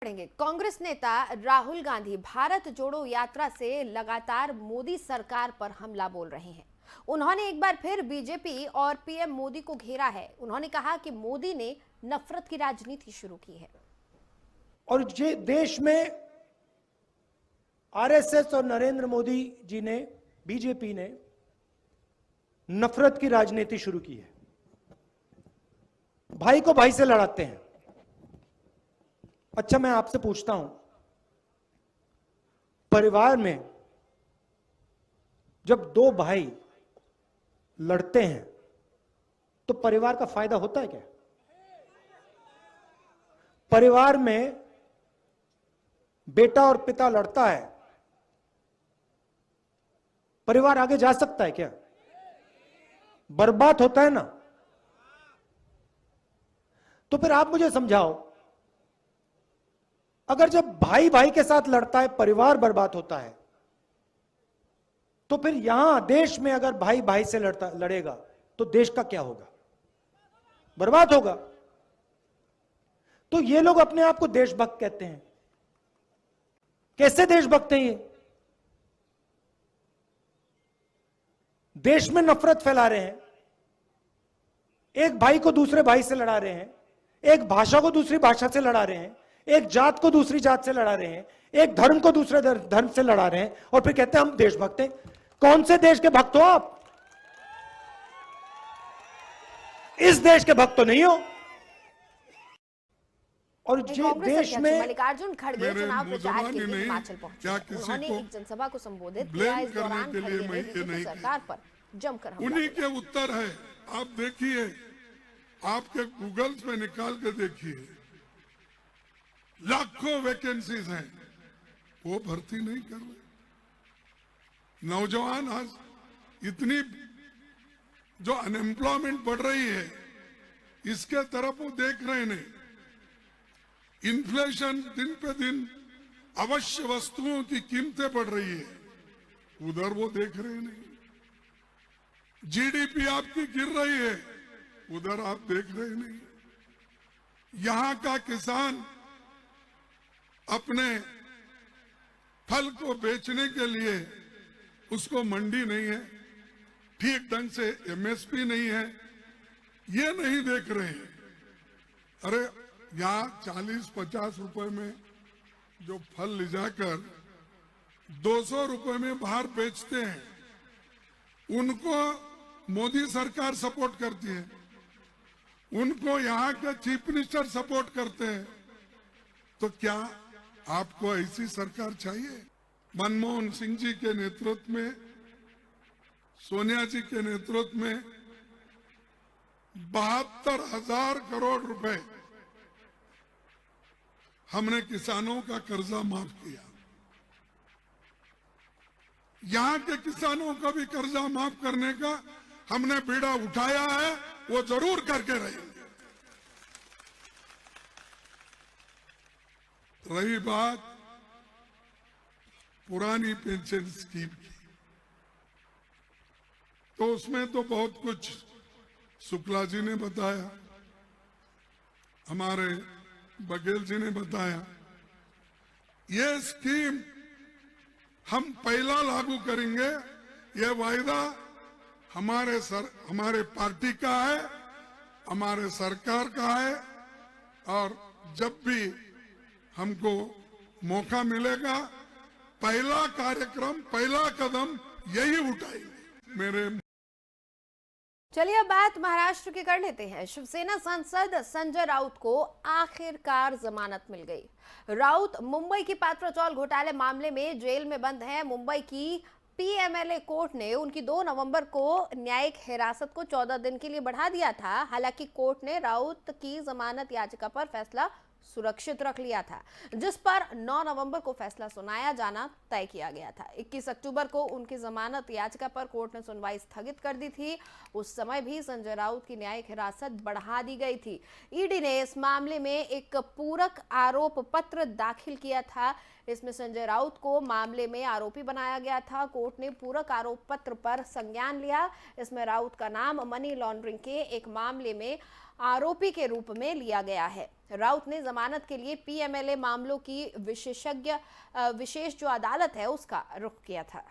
कांग्रेस नेता राहुल गांधी भारत जोड़ो यात्रा से लगातार मोदी सरकार पर हमला बोल रहे हैं। उन्होंने एक बार फिर बीजेपी और पीएम मोदी को घेरा है। उन्होंने कहा कि मोदी ने नफरत की राजनीति शुरू की है और जे देश में आरएसएस और नरेंद्र मोदी जी ने, बीजेपी ने नफरत की राजनीति शुरू की है। भाई को भाई से लड़ाते हैं। अच्छा, मैं आपसे पूछता हूं, परिवार में जब दो भाई लड़ते हैं तो परिवार का फायदा होता है क्या? परिवार में बेटा और पिता लड़ता है, परिवार आगे जा सकता है क्या? बर्बाद होता है ना। तो फिर आप मुझे समझाओ, अगर जब भाई भाई के साथ लड़ता है परिवार बर्बाद होता है, तो फिर यहां देश में अगर भाई भाई से लड़ेगा तो देश का क्या होगा? बर्बाद होगा। तो ये लोग अपने आप को देशभक्त कहते हैं। कैसे देशभक्त हैं ये? देश में नफरत फैला रहे हैं, एक भाई को दूसरे भाई से लड़ा रहे हैं, एक भाषा को दूसरी भाषा से लड़ा रहे हैं, एक जात को दूसरी जात से लड़ा रहे हैं, एक धर्म को दूसरे धर्म से लड़ा रहे हैं और फिर कहते हैं हम देशभक्त हैं। कौन से देश के भक्त हो आप? इस देश के भक्त तो नहीं हो। और देश में मल्लिकार्जुन खड़गे चुनाव प्रचार के लिए हिमाचल पहुंचे। उन्होंने एक जनसभा को संबोधित किया। इस दौरान खड़गे ने बीजेपी सरकार पर जमकर हमला उन्हीं के उत्तर है। आप देखिए, आपके गूगल्स में निकाल के देखिए, लाखों वैकेंसीज हैं, वो भर्ती नहीं कर रहे। नौजवान आज इतनी जो अनएम्प्लॉयमेंट बढ़ रही है, इसके तरफ वो देख रहे नहीं। इन्फ्लेशन दिन पे दिन अवश्य वस्तुओं की कीमतें बढ़ रही है, उधर वो देख रहे नहीं। जीडीपी आपकी गिर रही है, उधर आप देख रहे नहीं। यहां का किसान अपने फल को बेचने के लिए उसको मंडी नहीं है, ठीक ढंग से एमएसपी नहीं है, ये नहीं देख रहे हैं। अरे यहाँ 40-50 रुपए में जो फल ले जाकर 200 रुपए में बाहर बेचते हैं, उनको मोदी सरकार सपोर्ट करती है, उनको यहाँ के चीफ मिनिस्टर सपोर्ट करते हैं। तो क्या आपको ऐसी सरकार चाहिए? मनमोहन सिंह जी के नेतृत्व में, सोनिया जी के नेतृत्व में 72,000 करोड़ रुपए हमने किसानों का कर्जा माफ किया। यहां के किसानों का भी कर्जा माफ करने का हमने बीड़ा उठाया है, वो जरूर करके रहेंगे। रही बात पुरानी पेंशन स्कीम की, तो उसमें तो बहुत कुछ शुक्ला जी ने बताया, हमारे बघेल जी ने बताया। ये स्कीम हम पहला लागू करेंगे, ये वायदा हमारे पार्टी का है, हमारे सरकार का है, और जब भी हमको मौका मिलेगा पहला कार्यक्रम, पहला कदम यही उठाएंगे। मेरे चलिए अब बात महाराष्ट्र की कर लेते हैं। शिवसेना सांसद संजय राउत को आखिरकार जमानत मिल गई। राउत मुंबई की पात्रचौल घोटाले मामले में जेल में बंद हैं। मुंबई की पीएमएलए कोर्ट ने उनकी 2 नवंबर को न्यायिक हिरासत को 14 दिन के लिए बढ़ा दिया था। हालांकि कोर्ट ने राउत की जमानत याचिका पर फैसला सुरक्षित रख लिया था, जिस पर 9 नवंबर को फैसला सुनाया जाना तय किया गया था। 21 अक्टूबर को उनकी जमानत याचिका पर कोर्ट ने सुनवाई स्थगित कर दी थी। उस समय भी संजय राउत की न्यायिक हिरासत बढ़ा दी गई थी। ईडी ने इस मामले में एक पूरक आरोप पत्र दाखिल किया था। इसमें संजय राउत को मामले में आरोपी बनाया गया था। कोर्ट ने पूरक आरोप पत्र पर संज्ञान लिया। इसमें राउत का नाम मनी लॉन्ड्रिंग के एक मामले में आरोपी के रूप में लिया गया है। राउत ने जमानत के लिए पीएमएलए मामलों की विशेष जो अदालत है उसका रुख किया था।